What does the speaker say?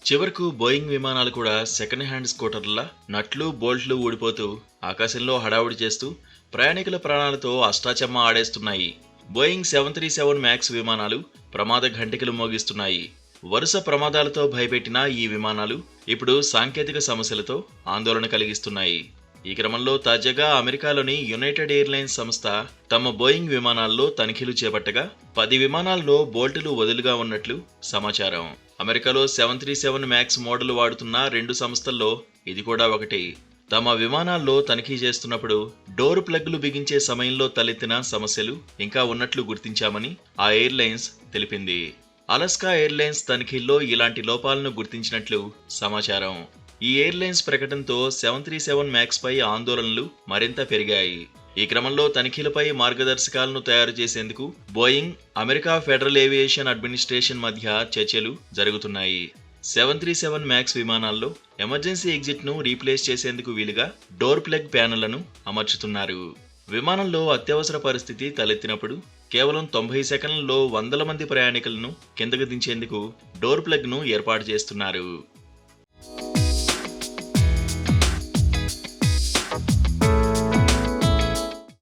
చివరకు బోయింగ్ విమానాలు కూడా సెకండ్ హ్యాండ్ స్కూటర్ల నట్లు బోల్ట్లు ఊడిపోతూ ఆకాశంలో హడావుడి చేస్తూ ప్రయాణికుల ప్రాణాలతో అష్టాచెమ్మ ఆడేస్తున్నాయి. బోయింగ్ 737 మ్యాక్స్ విమానాలు ప్రమాద ఘంటికలు మోగిస్తున్నాయి. వరుస ప్రమాదాలతో భయపెట్టిన ఈ విమానాలు ఇప్పుడు సాంకేతిక సమస్యలతో ఆందోళన కలిగిస్తున్నాయి. ఈ క్రమంలో తాజాగా అమెరికాలోని యునైటెడ్ ఎయిర్లైన్స్ సంస్థ తమ బోయింగ్ విమానాల్లో తనిఖీలు చేపట్టగా 10 విమానాల్లో బోల్టులు వదులుగా ఉన్నట్లు సమాచారం. అమెరికాలో 737 మ్యాక్స్ మోడల్ వాడుతున్న 2 సంస్థల్లో ఇది కూడా ఒకటి. తమ విమానాల్లో తనిఖీ చేస్తున్నప్పుడు డోర్ ప్లగ్లు బిగించే సమయంలో తలెత్తిన సమస్యలు ఇంకా ఉన్నట్లు గుర్తించామని ఆ ఎయిర్లైన్స్ తెలిపింది. అలాస్కా ఎయిర్లైన్స్ తనిఖీల్లో ఇలాంటి లోపాలను గుర్తించినట్లు సమాచారం. ఈ ఎయిర్లైన్స్ ప్రకటనతో 737 మ్యాక్స్ పై ఆందోళనలు మరింత పెరిగాయి. ఈ క్రమంలో తనిఖీలపై మార్గదర్శకాలను తయారు చేసేందుకు Boeing, America federal aviation administration మధ్య చర్చలు జరుగుతున్నాయి. 737 మ్యాక్స్ విమానాల్లో ఎమర్జెన్సీ ఎగ్జిట్ను రీప్లేస్ చేసేందుకు వీలుగా డోర్ ప్లగ్ ప్యానెళ్లను అమర్చుతున్నారు. విమానంలో అత్యవసర పరిస్థితి తలెత్తినప్పుడు కేవలం 90 సెకన్లలో వందల మంది ప్రయాణికులను కిందకు దించేందుకు డోర్ ప్లగ్ను ఏర్పాటు చేస్తున్నారు.